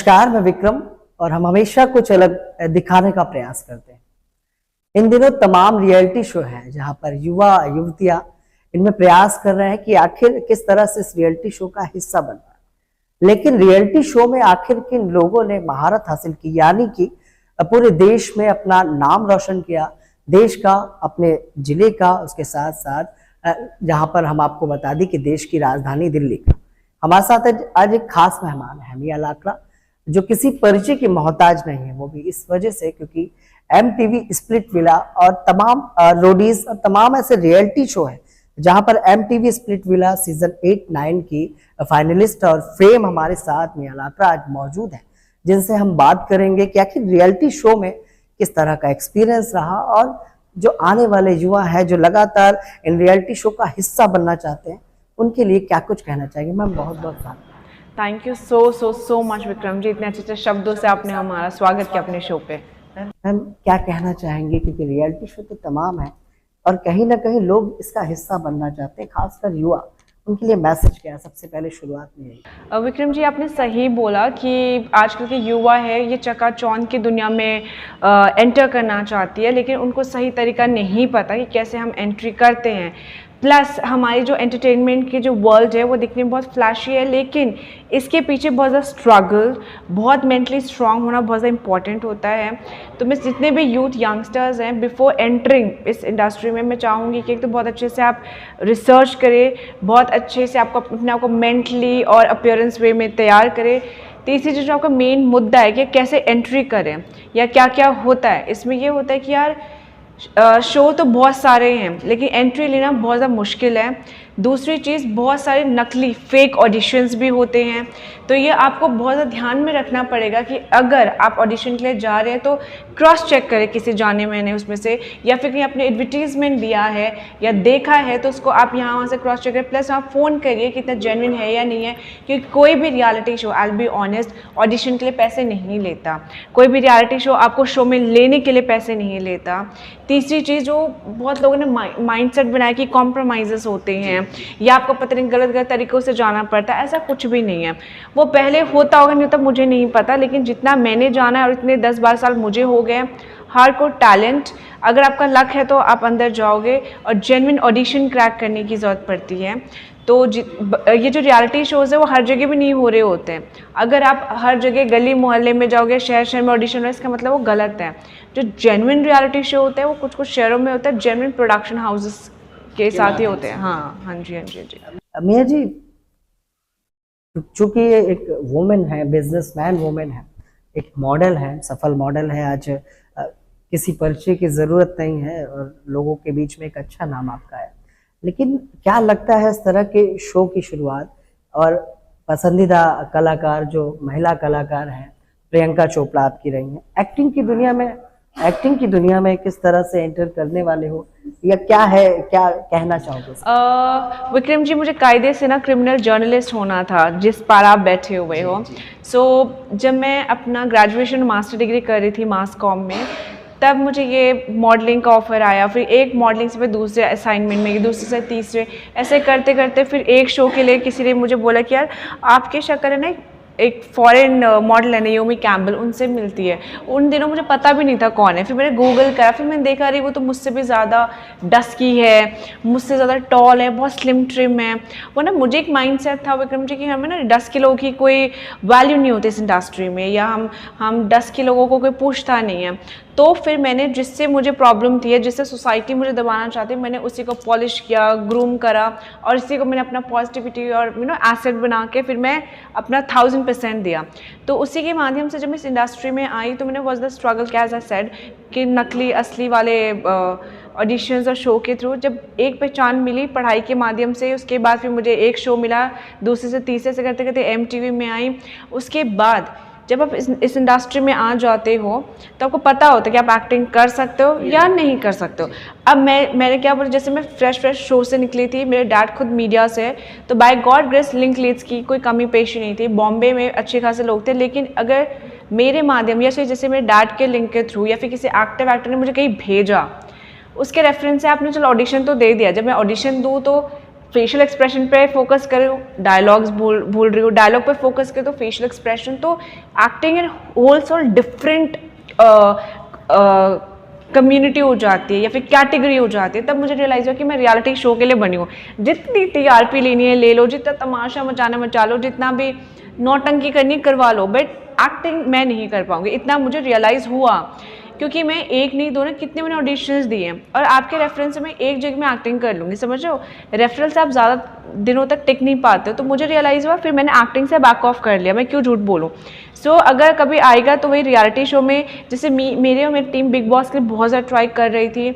नमस्कार, मैं विक्रम और हम हमेशा कुछ अलग दिखाने का प्रयास करते हैं। इन दिनों तमाम रियलिटी शो हैं जहां पर युवा युवतियां इनमें प्रयास कर रहे हैं कि आखिर किस तरह से इस रियलिटी शो का हिस्सा बन पाए। लेकिन रियलिटी शो में आखिर किन लोगों ने महारत हासिल की, यानी कि पूरे देश में अपना नाम रोशन किया, देश का, अपने जिले का, उसके साथ साथ जहां पर हम आपको बता दें कि देश की राजधानी दिल्ली का। हमारे साथ आज एक खास मेहमान है मियां लाकड़ा, जो किसी परिचय की मोहताज नहीं है। वो भी इस वजह से क्योंकि MTV स्प्लिट विला और तमाम रोडीज और तमाम ऐसे रियलिटी शो है जहां पर MTV स्प्लिट विला सीजन 8-9 की फाइनलिस्ट और फेम हमारे साथ मियां लाकड़ा आज मौजूद है, जिनसे हम बात करेंगे कि आखिर रियलिटी शो में किस तरह का एक्सपीरियंस रहा और जो आने वाले युवा है जो लगातार इन रियलिटी शो का हिस्सा बनना चाहते हैं, उनके लिए क्या कुछ कहना चाहेंगे। मैम बहुत बहुत धन्यवाद। Thank you so much Vikram ji, इतने अच्छे शब्दों से आपने हमारा स्वागत किया अपने शो पे। मैम क्या कहना चाहेंगे, क्योंकि रियलिटी शो तो तमाम है और कहीं ना कहीं लोग इसका हिस्सा बनना चाहते हैं, खासकर युवा, उनके लिए मैसेज क्या है सबसे पहले शुरुआत में यही। विक्रम जी आपने सही बोला कि आजकल के युवा है ये चकाचौंध की दुनिया में एंटर करना चाहती है, लेकिन उनको सही तरीका नहीं पता कि कैसे हम एंट्री करते हैं। प्लस हमारी जो एंटरटेनमेंट की जो वर्ल्ड है वो दिखने में बहुत फ्लैशी है, लेकिन इसके पीछे बहुत ज़्यादा स्ट्रगल, बहुत मेंटली स्ट्रांग होना बहुत ज़्यादा इंपॉर्टेंट होता है। तो मैं जितने भी यूथ यंगस्टर्स हैं बिफोर एंटरिंग इस इंडस्ट्री में, मैं चाहूँगी कि एक तो बहुत अच्छे से आप रिसर्च करें, बहुत अच्छे से आपको अपने आप को मेंटली और अपीयरेंस वे में तैयार करें। तीसरी चीज़ जो आपका मेन मुद्दा है कि कैसे एंट्री करें या क्या क्या होता है इसमें, ये होता है कि यार शो तो बहुत सारे हैं लेकिन एंट्री लेना बहुत ज़्यादा मुश्किल है। दूसरी चीज़, बहुत सारे नकली फेक ऑडिशंस भी होते हैं, तो ये आपको बहुत ज़्यादा ध्यान में रखना पड़ेगा कि अगर आप ऑडिशन के लिए जा रहे हैं तो क्रॉस चेक करें किसी जाने मैंने उसमें से, या फिर कहीं आपने एडवर्टीजमेंट दिया है या देखा है तो उसको आप यहाँ वहाँ से क्रॉस चेक करें। प्लस आप फ़ोन करिए कि इतना जेन्युइन है या नहीं है, क्योंकि कोई भी reality show, I will be honest, audition के लिए पैसे नहीं लेता। कोई भी रियलिटी शो आपको शो में लेने के लिए पैसे नहीं लेता। तीसरी चीज़ जो बहुत लोगों ने माइंडसेट बनाया कि कॉम्प्रोमाइज़ेस होते हैं या आपको पता नहीं गलत गलत तरीक़ों से जाना पड़ता है, ऐसा कुछ भी नहीं है। वो पहले होता होगा नहीं होता मुझे नहीं पता, लेकिन जितना मैंने जाना है और इतने 10-12 साल मुझे हो गए, हर को टैलेंट, अगर आपका लक है तो आप अंदर जाओगे और जेन्युइन ऑडिशन क्रैक करने की ज़रूरत पड़ती है। तो ये जो रियलिटी शोज़ है वो हर जगह भी नहीं हो रहे होते हैं। अगर आप हर जगह गली मोहल्ले में जाओगे, शहर शहर में ऑडिशन हो, इसका मतलब वो गलत है। जो जेन्युइन रियलिटी शो होता है वो कुछ कुछ शहरों में होता है, जेन्युइन प्रोडक्शन हाउसेस के साथ ही होते हैं। हाँ जी, हाँ जी, हाँ जी। मियां जी, चूंकि ये एक वुमेन है, बिजनेसमैन वुमेन है, एक मॉडल है, सफल मॉडल है, आज किसी परिचय की ज़रूरत नहीं है और लोगों के बीच में एक अच्छा नाम आपका है। लेकिन क्या लगता है इस तरह के शो की शुरुआत और पसंदीदा कलाकार जो महिला कलाकार हैं, प्रियंका चोपड़ा आपकी रही हैं, एक्टिंग की दुनिया में किस तरह से एंटर करने वाले हो, या क्या है, क्या कहना चाहोगे? विक्रम जी, मुझे कायदे से ना क्रिमिनल जर्नलिस्ट होना था जिस पर आप बैठे हुए हो। सो जब मैं अपना ग्रेजुएशन मास्टर डिग्री कर रही थी मास कॉम में, तब मुझे ये मॉडलिंग का ऑफ़र आया। फिर एक मॉडलिंग से फिर दूसरे असाइनमेंट में, दूसरे से तीसरे, ऐसे करते करते फिर एक शो के लिए किसी ने मुझे बोला कि यार आपकी शक्ल है ना एक फॉरेन मॉडल है नयोमी कैम्पबेल, उनसे मिलती है। उन दिनों मुझे पता भी नहीं था कौन है, फिर मैंने गूगल करा, फिर मैंने देखा रही वो तो मुझसे भी ज़्यादा डस्की है, मुझसे ज़्यादा टॉल है, बहुत स्लिम ट्रिम है। वो ना मुझे एक माइंडसेट था विक्रम जी कि हमें ना डस्की लोगों की कोई वैल्यू नहीं होती इस इंडस्ट्री में, या हम डस्की लोगों को कोई पूछता नहीं है। तो फिर मैंने जिससे मुझे प्रॉब्लम थी, जिससे सोसाइटी मुझे दबाना चाहती, मैंने उसी को पॉलिश किया, ग्रूम करा और इसी को मैंने अपना पॉजिटिविटी और एसेट बना के फिर मैं अपना 1000% दिया। तो उसी के माध्यम से जब मैं इस इंडस्ट्री में आई तो मैंने वॉज द स्ट्रगल, क्या एज आई सेड, कि नकली असली वाले ऑडिशंस और शो के थ्रू जब एक पहचान मिली पढ़ाई के माध्यम से, उसके बाद फिर मुझे एक शो मिला, दूसरे से तीसरे से करते करते MTV में आई। उसके बाद जब आप इस इंडस्ट्री में आ जाते हो तो आपको पता होता है कि आप एक्टिंग कर सकते हो या नहीं कर सकते हो। अब मैंने क्या बोला, जैसे मैं फ्रेश शो से निकली थी, मेरे डैड खुद मीडिया से, तो by God grace link leads की कोई कमी पेशी नहीं थी। बॉम्बे में अच्छे खासे लोग थे, लेकिन अगर मेरे माध्यम या जैसे मेरे डैड के लिंक के थ्रू या फिर किसी एक्टर ने मुझे कहीं भेजा, उसके रेफरेंस से आपने चलो ऑडिशन तो दे दिया। जब मैं ऑडिशन दूँ तो फेशियल एक्सप्रेशन पे फोकस करो, डायलॉग्स भूल रही हो, डायलॉग पे फोकस करो तो फेशियल एक्सप्रेशन, तो एक्टिंग इन होल्स और डिफरेंट कम्युनिटी हो जाती है या फिर कैटेगरी हो जाती है। तब मुझे रियलाइज़ हुआ कि मैं रियलिटी शो के लिए बनी हूँ। जितनी टीआरपी लेनी है ले लो, जितना तमाशा मचाना मचा लो, जितना भी नौटंकी करनी करवा लो, बट एक्टिंग मैं नहीं कर पाऊँगी। इतना मुझे रियलाइज़ हुआ, क्योंकि मैं एक नहीं दो ना कितने मैंने ऑडिशंस दिए हैं, और आपके रेफरेंस से मैं एक जगह में एक्टिंग कर लूँगी, समझ रहे हो। रेफरल से आप ज़्यादा दिनों तक टिक नहीं पाते हो, तो मुझे रियलाइज़ हुआ, फिर मैंने एक्टिंग से बैक ऑफ कर लिया, मैं क्यों झूठ बोलूँ। सो अगर कभी आएगा तो वही रियलिटी शो में, जैसे मेरे और मेरी टीम बिग बॉस के लिए बहुत ज़्यादा ट्राई कर रही थी,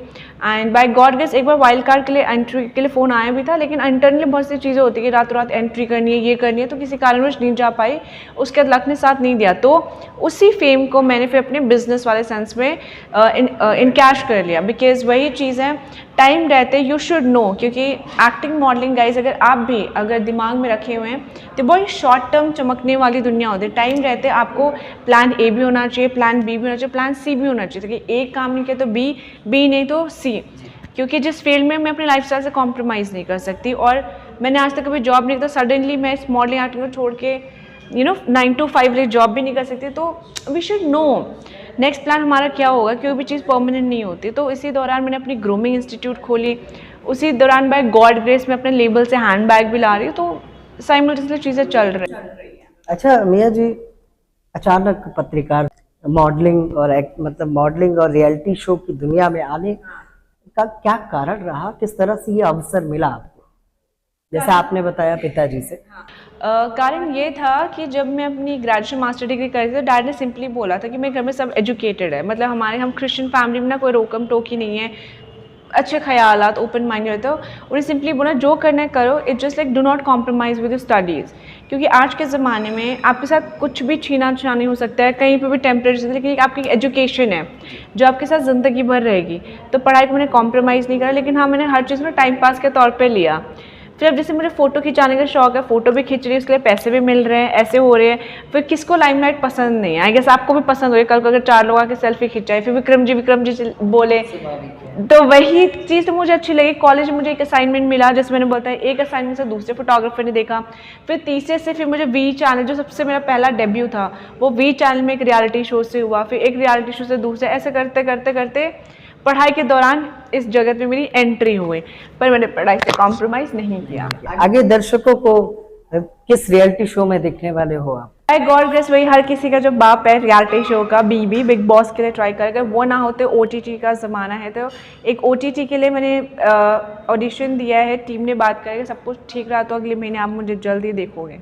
एंड बाय गॉड गेस एक बार वाइल्ड कार्ड के लिए एंट्री के लिए फ़ोन आया भी था, लेकिन इंटरनली बहुत सी चीज़ें होती है कि रातों रात एंट्री करनी है, ये करनी है, तो किसी कारणवश नहीं जा पाई, उसके बाद लक ने साथ नहीं दिया। तो उसी फेम को मैंने फिर अपने बिजनेस वाले सेंस में इनकैश कर लिया, बिकॉज वही चीज़ है, टाइम रहते यू शुड नो, क्योंकि एक्टिंग मॉडलिंग गाइज अगर दिमाग में रखे हुए हैं तो बहुत शॉर्ट टर्म चमकने वाली दुनिया होती है। टाइम रहते आपको प्लान ए भी होना चाहिए, प्लान बी भी होना चाहिए, प्लान सी भी होना चाहिए, क्योंकि एक काम नहीं किया तो बी नहीं तो सी, क्योंकि जिस फील्ड में मैं अपने लाइफस्टाइल से कॉम्प्रोमाइज़ नहीं कर सकती। और मैंने आज तक कभी जॉब नहीं किया, तो सडनली मैं इस मॉडलिंग एक्टिंग को छोड़ के 9 to 5 लिए जॉब भी नहीं कर सकती। तो we should know next plan हमारा क्या होगा, कोई भी चीज़ परमानेंट नहीं होती। तो इसी दौरान मैंने अपनी ग्रूमिंग इंस्टीट्यूट खोली, उसी दौरान बाय गॉड ग्रेस मैं अपने लेबल से हैंड बैग भी ला रही हूँ, तो साइमल्टेनियसली चीज़ें चल रही हैं। अच्छा मिया जी, अचानक पत्रकार मॉडलिंग और मतलब मॉडलिंग और रियलिटी शो की दुनिया में आने का क्या कारण रहा, किस तरह से ये अवसर मिला आपको, जैसे आपने बताया पिताजी से? कारण ये था कि जब मैं अपनी ग्रेजुएशन मास्टर डिग्री कर रही थी, तो डैड ने सिंपली बोला था कि मेरे घर में सब एजुकेटेड है, मतलब हम क्रिश्चियन फैमिली में ना कोई रोकम टोकी नहीं है, अच्छे ख्यालात, ओपन माइंड रहते हो। उन्हें सिंपली बोला जो करना है करो, it just like do not compromise with your studies, क्योंकि आज के ज़माने में आपके साथ कुछ भी छीना छानी हो सकता है, कहीं पे भी टेम्परेचर, लेकिन आपकी एजुकेशन है जो आपके साथ ज़िंदगी भर रहेगी। तो पढ़ाई को मैंने कॉम्प्रोमाइज़ नहीं करा, लेकिन हाँ मैंने हर चीज़ में टाइम पास के तौर पर लिया। फिर अब जैसे मुझे फ़ोटो खिंचाने का शौक है, फ़ोटो भी खींच रही है, उसके लिए पैसे भी मिल रहे हैं, ऐसे हो रहे हैं। फिर किसको लाइमलाइट पसंद नहीं है, आई गेस आपको भी पसंद हो, कल को अगर 4 लोग आके सेल्फी खिंचाए, फिर विक्रम जी बोले, तो वही चीज़ तो मुझे अच्छी लगी। कॉलेज में मुझे एक असाइनमेंट मिला, जैसे मैंने बताया, एक असाइनमेंट से दूसरे फोटोग्राफर ने देखा, फिर तीसरे से फिर मुझे वी चैनल, जो सबसे मेरा पहला डेब्यू था, वो वी चैनल में एक रियलिटी शो से हुआ, फिर एक रियलिटी शो से दूसरे, ऐसे करते करते करते पढ़ाई के दौरान इस जगत में मेरी एंट्री हुई, पर मैंने पढ़ाई से कॉम्प्रोमाइज़ नहीं किया। आगे दर्शकों को किस रियलिटी शो में देखने वाले हो आप? बाय गॉड ग्रेस वही हर किसी का जो बाप है रियलिटी शो का, बीबी बिग बॉस के लिए ट्राई कर, अगर वो ना होते, ओटीटी का ज़माना है, तो एक ओटीटी के लिए मैंने ऑडिशन दिया है, टीम ने बात करके सब कुछ ठीक रहा तो अगले महीने आप मुझे जल्दी देखोगे।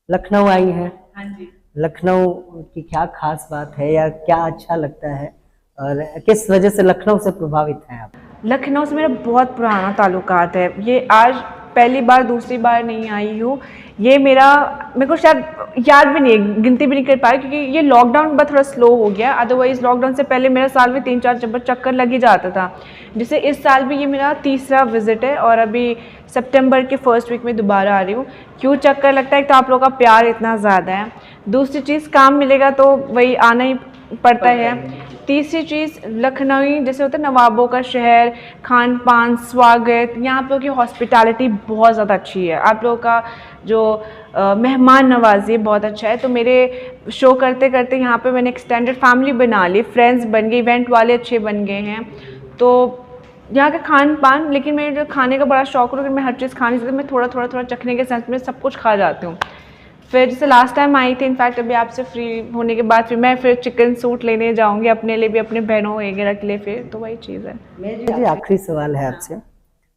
लखनऊ आई हैं? हाँ जी। लखनऊ की क्या खास बात है या क्या अच्छा लगता है, और किस वजह से लखनऊ से प्रभावित हैं आप? लखनऊ से मेरा बहुत पुराना ताल्लुकात है, ये आज पहली बार दूसरी बार नहीं आई हूँ, ये मेरे को शायद याद भी नहीं है, गिनती भी नहीं कर पाई, क्योंकि ये लॉकडाउन बहुत थोड़ा स्लो हो गया, अदरवाइज़ लॉकडाउन से पहले मेरा साल में 3-4 चक्कर लग ही जाता था। जैसे इस साल भी ये मेरा तीसरा विजिट है, और अभी सितंबर के फर्स्ट वीक में दोबारा आ रही हूँ। क्यों चक्कर लगता है, एक तो आप लोगों का प्यार इतना ज़्यादा है, दूसरी चीज़ काम मिलेगा तो वही आना ही पड़ता है, तीसरी चीज़ लखनऊ जैसे होता है नवाबों का शहर, खान पान, स्वागत, यहाँ पे की हॉस्पिटैलिटी बहुत ज़्यादा अच्छी है, आप लोगों का जो मेहमान नवाजी बहुत अच्छा है। तो मेरे शो करते करते यहाँ पे मैंने एक्सटेंडेड फैमिली बना ली, फ्रेंड्स बन गए, इवेंट वाले अच्छे बन गए हैं। तो यहाँ का खान पान, लेकिन मेरे जो खाने का बड़ा शौक है, मैं हर चीज़ खा नहीं सकती, मैं थोड़ा चखने के सेंस में सब कुछ खा जाती हूँ। फिर जैसे लास्ट टाइम आई थी, इनफैक्ट अभी आपसे फ्री होने के बाद फिर मैं चिकन सूट लेने जाऊंगी अपने लिए भी, अपने बहनों वगैरह के लिए, फिर तो वही चीज़ है। जी आखिरी सवाल है आपसे,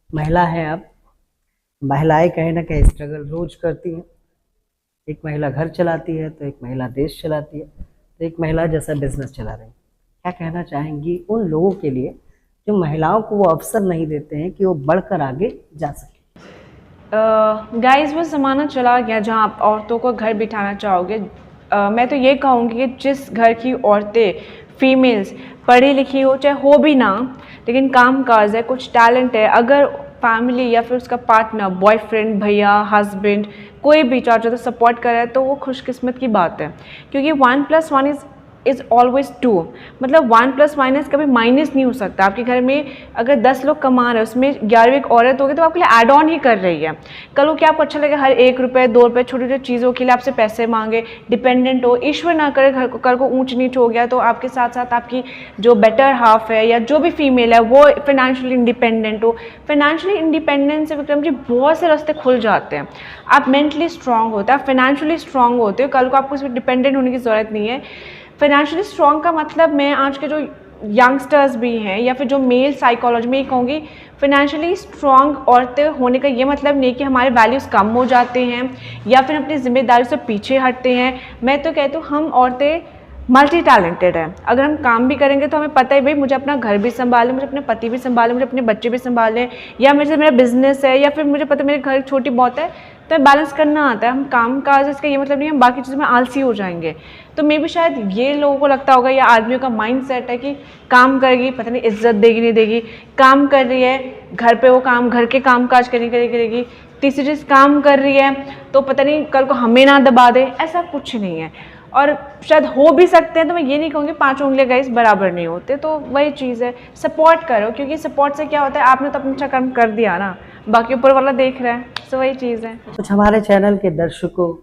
महिला हैं आप, महिलाएं कहीं ना कहीं स्ट्रगल रोज करती हैं, एक महिला घर चलाती है तो एक महिला देश चलाती है, तो एक महिला जैसा बिजनेस चला रही है, क्या कहना चाहेंगी उन लोगों के लिए जो महिलाओं को वो अवसर नहीं देते हैं कि वो बढ़कर आगे जा सके? गाइस वो ज़माना चला गया जहाँ आप औरतों को घर बिठाना चाहोगे। मैं तो ये कहूँगी कि जिस घर की औरतें फीमेल्स पढ़ी लिखी हो, चाहे हो भी ना, लेकिन काम काज है, कुछ टैलेंट है, अगर फैमिली या फिर उसका पार्टनर, बॉयफ्रेंड, भैया, हस्बैंड, कोई भी चाचा तो सपोर्ट कर रहा है, तो वो खुशकिस्मत की बात है, क्योंकि 1+1 इज़ ऑलवेज 2, मतलब 1 + माइनस कभी माइनस नहीं हो सकता। आपके घर में अगर 10 लोग कमा रहे हैं, उसमें 11वीं एक औरत होगी तो आपके लिए ऐड ऑन ही कर रही है। कल को क्या आपको अच्छा लगे हर 1 रुपये 2 रुपये छोटी छोटी चीज़ों के लिए आपसे पैसे मांगे, डिपेंडेंट हो, ईश्वर ना करे घर को कल को ऊंच नीच हो गया तो आपके साथ साथ आपकी जो बेटर हाफ है या जो भी फीमेल है वो फाइनेंशियली इंडिपेंडेंट हो। फाइनेंशियली इंडिपेंडेंट से विक्रम जी बहुत से रास्ते खुल जाते हैं। आप मेंटली स्ट्रांग होते हैं, आप फाइनेंशियली स्ट्रांग होते हो, कल को आपको इसमें डिपेंडेंट होने की ज़रूरत नहीं है। फाइनेंशियली स्ट्रांग का मतलब मैं आज के जो यंगस्टर्स भी हैं या फिर जो मेल साइकोलॉजी में कहूँगी, फाइनेंशियली स्ट्रांग औरतें होने का ये मतलब नहीं कि हमारे वैल्यूज़ कम हो जाते हैं या फिर अपनी जिम्मेदारी से पीछे हटते हैं। मैं तो कहती हूँ हम औरतें मल्टी टैलेंटेड है। अगर हम काम भी करेंगे तो हमें पता है भाई मुझे अपना घर भी संभालें, मुझे अपने पति भी संभालें, मुझे अपने बच्चे भी संभालें, या मेरा बिजनेस है या फिर मुझे पता है मेरे घर छोटी बहुत है तो बैलेंस करना आता है। हम काम काज, इसका ये मतलब नहीं हम बाकी चीज़ों में आलसी हो जाएंगे। तो मे भी शायद ये लोगों को लगता होगा या आदमियों का माइंड सेट है कि काम करेगी पता नहीं इज्जत देगी नहीं देगी, काम कर रही है घर पे वो काम घर के काम काज करेगी, तीसरी चीज़ काम कर रही है तो पता नहीं कल को हमें ना दबा दे, ऐसा कुछ नहीं है। और शायद हो भी सकते हैं, तो मैं ये नहीं कहूँगी 5 उंगलियां गाइस बराबर नहीं होते। तो वही चीज़ है, सपोर्ट करो, क्योंकि सपोर्ट से क्या होता है आपने तो अपना अच्छा कर्म कर दिया ना, बाकी ऊपर वाला देख रहा है। तो वही चीज़ है। कुछ हमारे चैनल के दर्शकों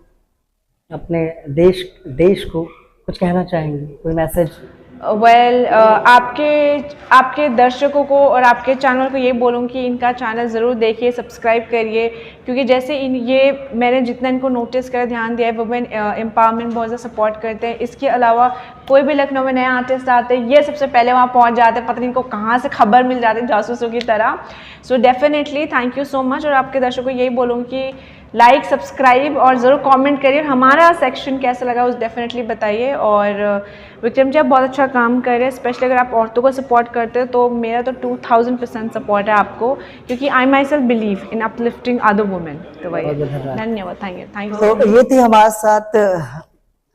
अपने देश को कुछ कहना चाहेंगे, कोई मैसेज? वेल आपके दर्शकों को और आपके चैनल को ये बोलूँगी कि इनका चैनल ज़रूर देखिए, सब्सक्राइब करिए, क्योंकि जैसे ये मैंने जितना इनको नोटिस कर ध्यान दिया है, वुमेन एम्पावरमेंट बहुत ज़्यादा सपोर्ट करते हैं। इसके अलावा कोई भी लखनऊ में नया आर्टिस्ट आते हैं ये सबसे पहले वहाँ पहुँच जाते हैं, पता नहीं इनको कहाँ से खबर मिल जाती है जासूसों की तरह। So definitely thank you so much. और आपके दर्शकों को यही बोलूँगी कि लाइक सब्सक्राइब और ज़रूर कमेंट करिए, हमारा सेक्शन कैसा लगा उस डेफिनेटली बताइए। और विक्रम जी आप बहुत अच्छा काम कर रहे हैं, स्पेशली अगर आप औरतों को सपोर्ट करते हो तो मेरा तो 2000% सपोर्ट है आपको, क्योंकि I myself believe in uplifting other women. तो वही धन्यवाद, थैंक यू। तो ये थी हमारे साथ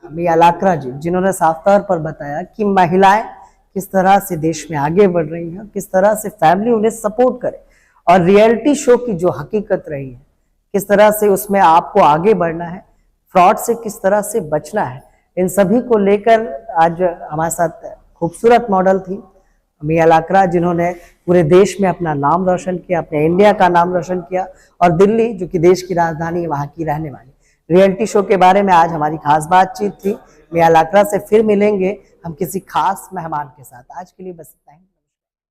मिया लाकरा जी, जिन्होंने साफ तौर पर बताया कि महिलाएं किस तरह से देश में आगे बढ़ रही हैं, किस तरह से फैमिली उन्हें सपोर्ट करे, और रियलिटी शो की जो हकीकत रही है किस तरह से उसमें आपको आगे बढ़ना है, फ्रॉड से किस तरह से बचना है, इन सभी को लेकर आज हमारे साथ खूबसूरत मॉडल थी मिया लाकरा, जिन्होंने पूरे देश में अपना नाम रोशन किया, अपने इंडिया का नाम रोशन किया, और दिल्ली जो कि देश की राजधानी है वहाँ की रहने वाली। रियलिटी शो के बारे में आज हमारी खास बातचीत थी। मिया लाकरा से फिर मिलेंगे हम किसी खास मेहमान के साथ। आज के लिए बस इतना ही।